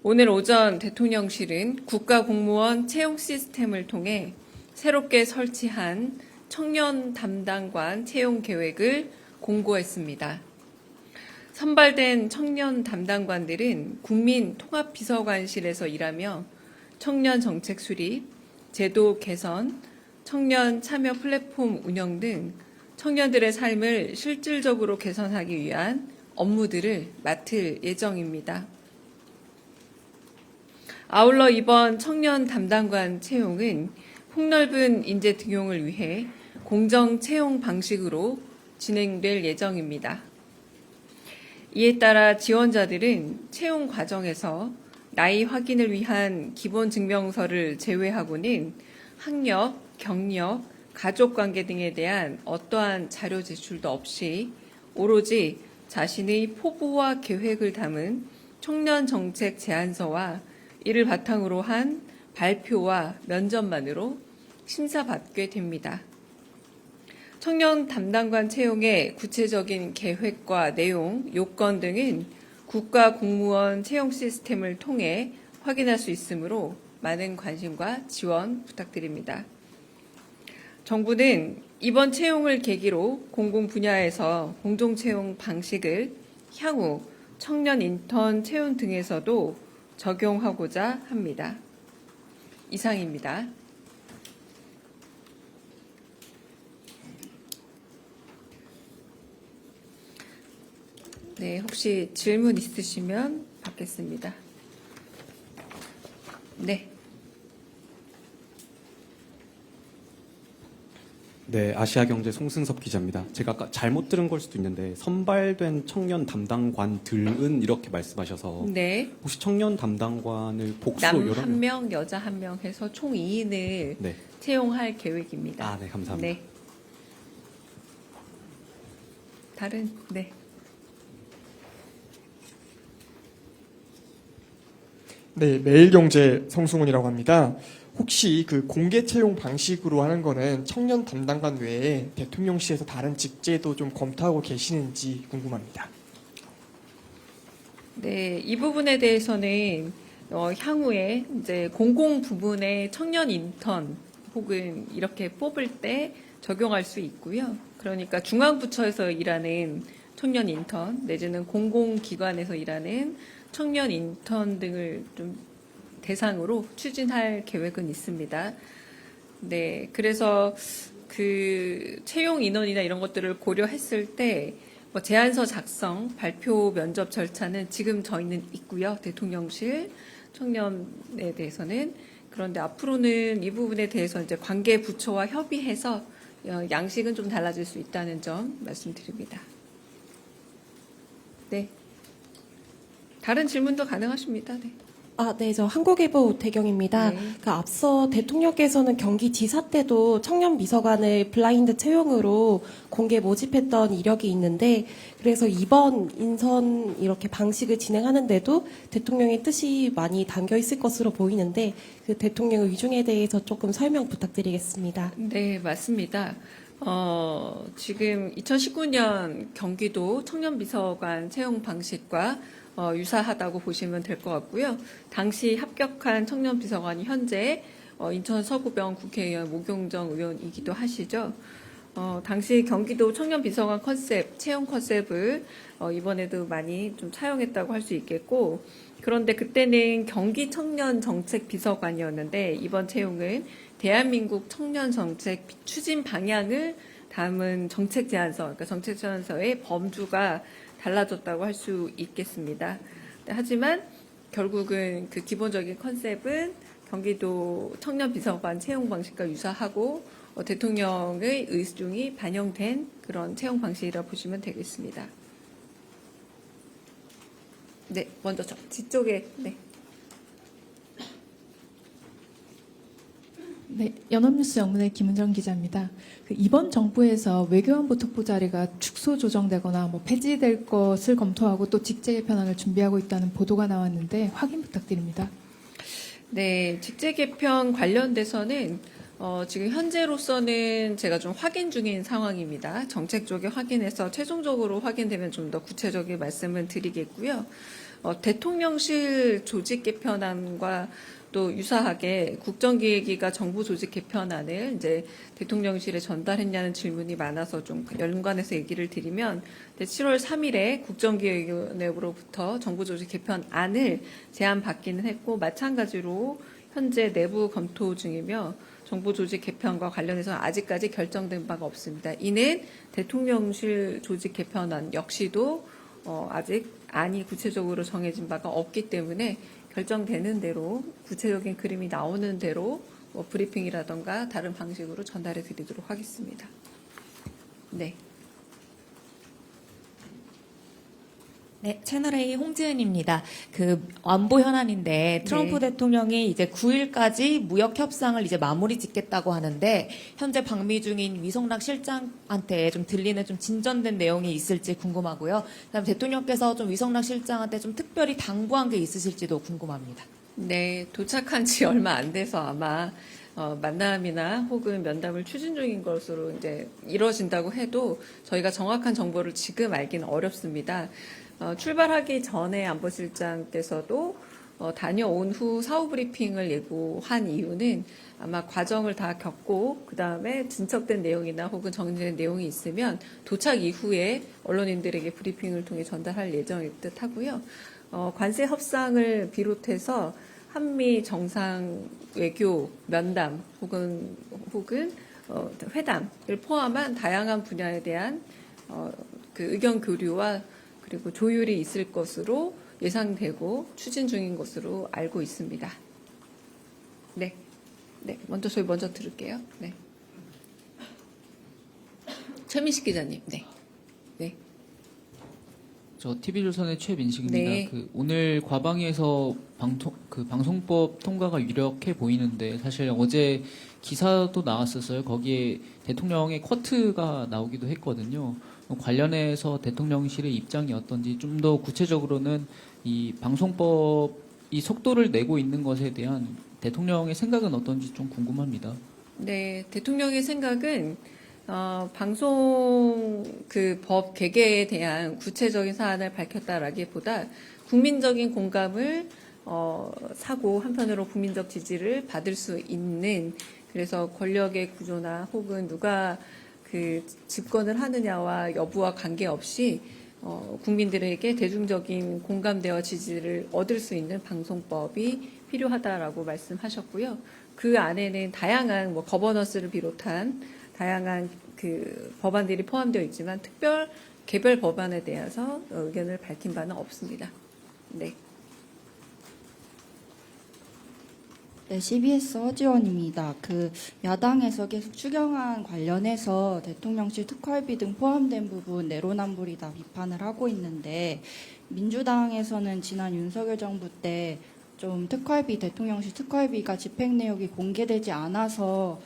오늘 오전 대통령실은 국가공무원 채용 시스템을 통해 새롭게 설치한 청년 담당관 채용 계획을 공고했습니다. 선발된 청년 담당관들은 국민통합비서관실에서 일하며 청년 정책 수립, 제도 개선, 청년 참여 플랫폼 운영 등 청년들의 삶을 실질적으로 개선하기 위한 업무들을 맡을 예정입니다. 아울러 이번 청년 담당관 채용은 폭넓은 인재 등용을 위해 공정 채용 방식으로 진행될 예정입니다. 이에 따라 지원자들은 채용 과정에서 나이 확인을 위한 기본 증명서를 제외하고는 학력, 경력, 가족관계 등에 대한 어떠한 자료 제출도 없이 오로지 자신의 포부와 계획을 담은 청년 정책 제안서와 이를 바탕으로 한 발표와 면접만으로 심사받게 됩니다. 청년 담당관 채용의 구체적인 계획과 내용, 요건 등은 국가공무원 채용 시스템을 통해 확인할 수 있으므로 많은 관심과 지원 부탁드립니다. 정부는 이번 채용을 계기로 공공 분야에서 공정 채용 방식을 향후 청년 인턴 채용 등에서도 적용하고자 합니다. 이상입니다. 네, 혹시 질문 있으시면 받겠습니다. 네. 네, 아시아경제 송승섭 기자입니다. 제가 아까 잘못 들은 걸 수도 있는데 선발된 청년 담당관들은 이렇게 말씀하셔서 네. 혹시 청년 담당관을 복수로 남 여러 한 명, 여자 한 명 해서 총 2인을 네. 채용할 계획입니다. 아, 네, 감사합니다. 네. 다른 네. 네, 매일경제 성승훈이라고 합니다. 혹시 그 공개 채용 방식으로 하는 거는 청년 담당관 외에 대통령실에서 다른 직제도 좀 검토하고 계시는지 궁금합니다. 네, 이 부분에 대해서는 향후에 이제 공공 부문의 청년 인턴 혹은 이렇게 뽑을 때 적용할 수 있고요. 그러니까 중앙부처에서 일하는 청년 인턴 내지는 공공기관에서 일하는 청년 인턴 등을 좀 대상으로 추진할 계획은 있습니다. 네, 그래서 그 채용 인원이나 이런 것들을 고려했을 때 뭐 제안서 작성, 발표, 면접 절차는 지금 저희는 있고요. 대통령실 청년에 대해서는. 그런데 앞으로는 이 부분에 대해서 이제 관계 부처와 협의해서 양식은 좀 달라질 수 있다는 점 말씀드립니다. 네. 다른 질문도 가능하십니다. 네. 네, 저 한국일보 오태경입니다. 네. 앞서 대통령께서는 경기지사 때도 청년 비서관을 블라인드 채용으로 공개 모집했던 이력이 있는데, 그래서 이번 인선 이렇게 방식을 진행하는데도 대통령의 뜻이 많이 담겨 있을 것으로 보이는데, 그 대통령의 의중에 대해서 조금 설명 부탁드리겠습니다. 네, 맞습니다. 지금 2019년 경기도 청년비서관 채용 방식과 유사하다고 보시면 될 것 같고요. 당시 합격한 청년비서관이 현재 인천 서구병 국회의원 모경정 의원이기도 하시죠. 당시 경기도 청년비서관 컨셉, 채용 컨셉을 이번에도 많이 좀 차용했다고 할 수 있겠고, 그런데 그때는 경기 청년 정책 비서관이었는데 이번 채용은 대한민국 청년 정책 추진 방향을 담은 정책 제안서, 그러니까 정책 제안서의 범주가 달라졌다고 할 수 있겠습니다. 하지만 결국은 그 기본적인 컨셉은 경기도 청년 비서관 채용 방식과 유사하고 대통령의 의중이 반영된 그런 채용 방식이라 보시면 되겠습니다. 네, 먼저 뒤쪽에 네. 네, 연합뉴스 영문의 김은정 기자입니다. 이번 정부에서 외교안보 특보 자리가 축소 조정되거나 폐지될 것을 검토하고 또 직제 개편안을 준비하고 있다는 보도가 나왔는데 확인 부탁드립니다. 네, 직제 개편 관련돼서는 지금 현재로서는 제가 좀 확인 중인 상황입니다. 정책 쪽에 확인해서 최종적으로 확인되면 좀 더 구체적인 말씀을 드리겠고요. 대통령실 조직 개편안과 또 유사하게 국정기획위가 정부 조직 개편안을 이제 대통령실에 전달했냐는 질문이 많아서 좀 연관해서 얘기를 드리면 7월 3일에 국정기획위원회로부터 정부 조직 개편안을 제안받기는 했고 마찬가지로 현재 내부 검토 중이며 정부 조직 개편과 관련해서 아직까지 결정된 바가 없습니다. 이는 대통령실 조직 개편안 역시도 아직 안이 구체적으로 정해진 바가 없기 때문에 결정되는 대로 구체적인 그림이 나오는 대로 브리핑이라던가 다른 방식으로 전달해 드리도록 하겠습니다. 네. 네, 채널A 홍지은입니다. 안보 현안인데 트럼프 네. 대통령이 이제 9일까지 무역 협상을 이제 마무리 짓겠다고 하는데 현재 방미 중인 위성락 실장한테 좀 들리는 좀 진전된 내용이 있을지 궁금하고요. 그다음 대통령께서 좀 위성락 실장한테 좀 특별히 당부한 게 있으실지도 궁금합니다. 네, 도착한 지 얼마 안 돼서 아마 만남이나 혹은 면담을 추진 중인 것으로 이제 이루어진다고 해도 저희가 정확한 정보를 지금 알기는 어렵습니다. 출발하기 전에 안보실장께서도 다녀온 후 사후 브리핑을 예고한 이유는 아마 과정을 다 겪고 그 다음에 진척된 내용이나 혹은 정리된 내용이 있으면 도착 이후에 언론인들에게 브리핑을 통해 전달할 예정일 듯 하고요. 관세 협상을 비롯해서 한미 정상 외교 면담 혹은 회담을 포함한 다양한 분야에 대한 그 의견 교류와 그리고 조율이 있을 것으로 예상되고 추진 중인 것으로 알고 있습니다. 네, 저희 먼저 들을게요. 네, 최민식 기자님. 네. 저 TV조선의 최민식입니다. 네. 오늘 과방위에서 방송법 통과가 유력해 보이는데 사실 어제 기사도 나왔었어요. 거기에 대통령의 쿼트가 나오기도 했거든요. 관련해서 대통령실의 입장이 어떤지 좀 더 구체적으로는 이 방송법이 속도를 내고 있는 것에 대한 대통령의 생각은 어떤지 좀 궁금합니다. 네, 대통령의 생각은 방송 그 법 개개에 대한 구체적인 사안을 밝혔다라기보다 국민적인 공감을 사고 한편으로 국민적 지지를 받을 수 있는 그래서 권력의 구조나 혹은 누가 그 집권을 하느냐와 여부와 관계없이 국민들에게 대중적인 공감대와 지지를 얻을 수 있는 방송법이 필요하다라고 말씀하셨고요. 그 안에는 다양한 거버넌스를 비롯한 다양한 그 법안들이 포함되어 있지만 개별 법안에 대해서 의견을 밝힌 바는 없습니다. 네. 네, CBS 허지원입니다. 야당에서 계속 추경안 관련해서 대통령실 특활비 등 포함된 부분 내로남불이다 비판을 하고 있는데 민주당에서는 지난 윤석열 정부 때 좀 대통령실 특활비가 집행 내역이 공개되지 않아서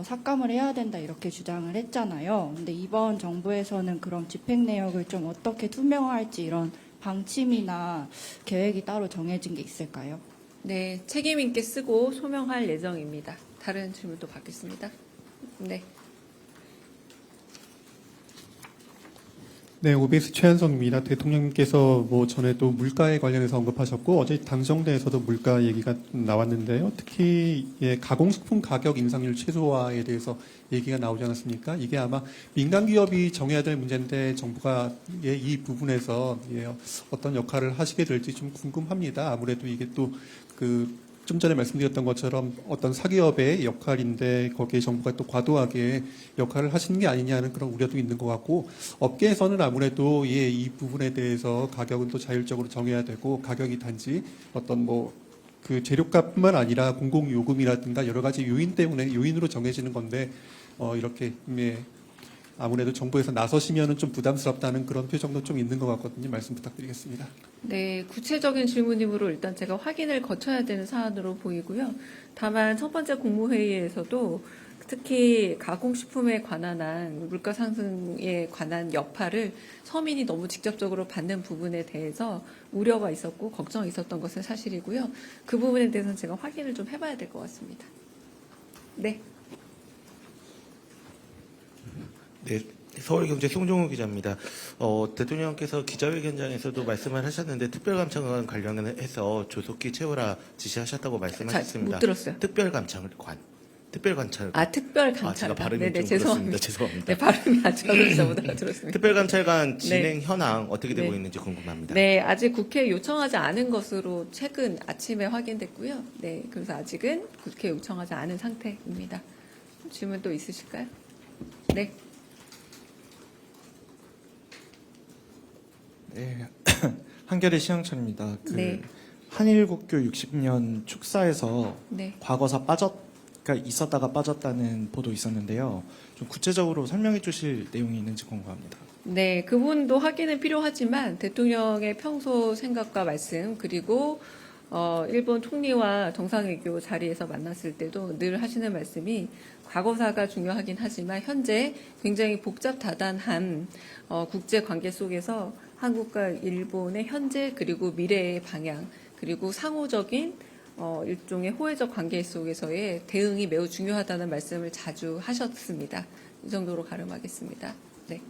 삭감을 해야 된다 이렇게 주장을 했잖아요. 근데 이번 정부에서는 그럼 집행 내역을 좀 어떻게 투명화할지 이런 방침이나 계획이 따로 정해진 게 있을까요? 네, 책임 있게 쓰고 소명할 예정입니다. 다른 질문도 받겠습니다. 네. 네, OBS 최한성입니다. 대통령께서 전에도 물가에 관련해서 언급하셨고 어제 당정대에서도 물가 얘기가 나왔는데요. 특히 가공식품 가격 인상률 최소화에 대해서 얘기가 나오지 않았습니까? 이게 아마 민간 기업이 정해야 될 문제인데 정부가 이 부분에서 어떤 역할을 하시게 될지 좀 궁금합니다. 아무래도 이게 또 좀 전에 말씀드렸던 것처럼 어떤 사기업의 역할인데 거기에 정부가 또 과도하게 역할을 하시는 게 아니냐는 그런 우려도 있는 것 같고 업계에서는 아무래도 이 부분에 대해서 가격은 또 자율적으로 정해야 되고 가격이 단지 어떤 그 재료값뿐만 아니라 공공요금이라든가 여러 가지 요인으로 정해지는 건데 이렇게 아무래도 정부에서 나서시면은 좀 부담스럽다는 그런 표정도 좀 있는 것 같거든요. 말씀 부탁드리겠습니다. 네, 구체적인 질문이므로 일단 제가 확인을 거쳐야 되는 사안으로 보이고요. 다만 첫 번째 국무회의에서도 특히 가공식품에 관한 한 물가 상승에 관한 여파를 서민이 너무 직접적으로 받는 부분에 대해서 우려가 있었고 걱정이 있었던 것은 사실이고요. 그 부분에 대해서는 제가 확인을 좀 해봐야 될 것 같습니다. 네. 네, 서울경제 송종우 기자입니다. 대통령께서 기자회견장에서도 말씀을 하셨는데 특별감찰관 관련해서 조속히 채우라 지시하셨다고 말씀하셨습니다. 못 들었어요. 특별감찰관. 특별감찰관. 제가 발음이 네네, 좀 그렇습니다. 죄송합니다. 네, 발음이 아주 어려서 못 알아들었습니다. 특별감찰관 진행 네. 현황 어떻게 되고 네. 있는지 궁금합니다. 네, 아직 국회에 요청하지 않은 것으로 최근 아침에 확인됐고요. 네, 그래서 아직은 국회에 요청하지 않은 상태입니다. 질문 또 있으실까요? 네. 네, 한겨레 시영철입니다. 네. 한일국교 60년 축사에서 네. 과거사 있었다가 빠졌다는 보도 있었는데요. 좀 구체적으로 설명해 주실 내용이 있는지 궁금합니다. 네, 그 부분도 확인은 필요하지만 대통령의 평소 생각과 말씀 그리고 일본 총리와 정상외교 자리에서 만났을 때도 늘 하시는 말씀이 과거사가 중요하긴 하지만 현재 굉장히 복잡다단한 국제 관계 속에서 한국과 일본의 현재 그리고 미래의 방향 그리고 상호적인 일종의 호혜적 관계 속에서의 대응이 매우 중요하다는 말씀을 자주 하셨습니다. 이 정도로 가름하겠습니다. 네.